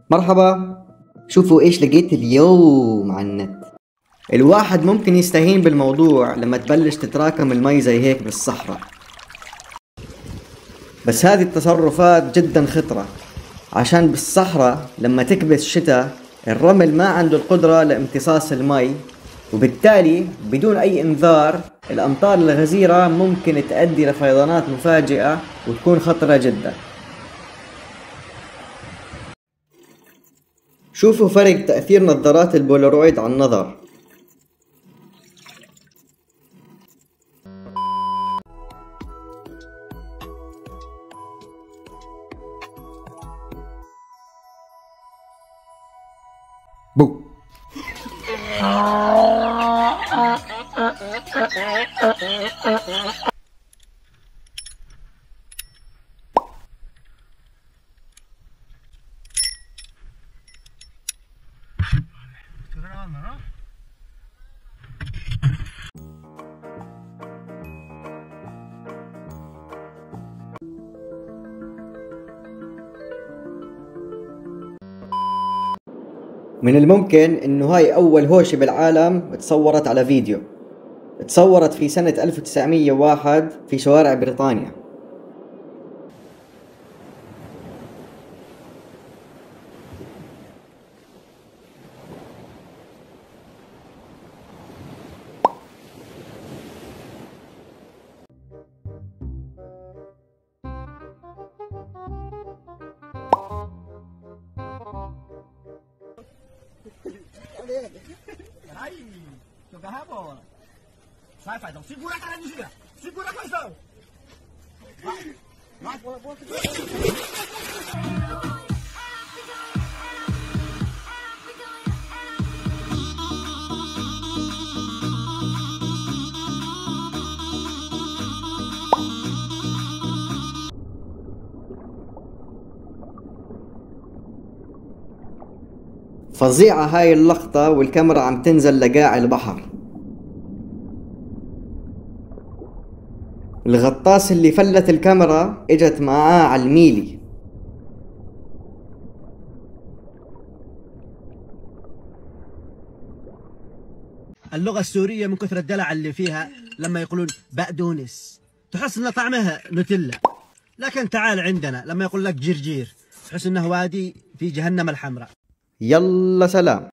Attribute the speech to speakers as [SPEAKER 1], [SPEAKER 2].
[SPEAKER 1] مرحبا. شوفوا ايش لقيت اليوم على النت. الواحد ممكن يستهين بالموضوع لما تبلش تتراكم المي زي هيك بالصحراء، بس هذه التصرفات جدا خطرة، عشان بالصحراء لما تكبس شتاء الرمل ما عنده القدرة لامتصاص المي، وبالتالي بدون اي انذار الامطار الغزيرة ممكن تؤدي لفيضانات مفاجئة وتكون خطرة جدا. شوفوا فرق تأثير نظارات البولارويد على النظر. بو من الممكن انه هاي اول هوشة بالعالم تصورت على فيديو، تصورت في سنة 1901 في شوارع بريطانيا. فظيعة هاي اللقطة والكاميرا عم تنزل لقاع البحر. الغطاس اللي فلت الكاميرا اجت معاه على الميلي.
[SPEAKER 2] اللغة السورية من كثر الدلع اللي فيها لما يقولون بقدونس تحس ان طعمها نوتيلا، لكن تعال عندنا لما يقول لك جرجير تحس انه وادي في جهنم الحمراء.
[SPEAKER 1] يلا سلام.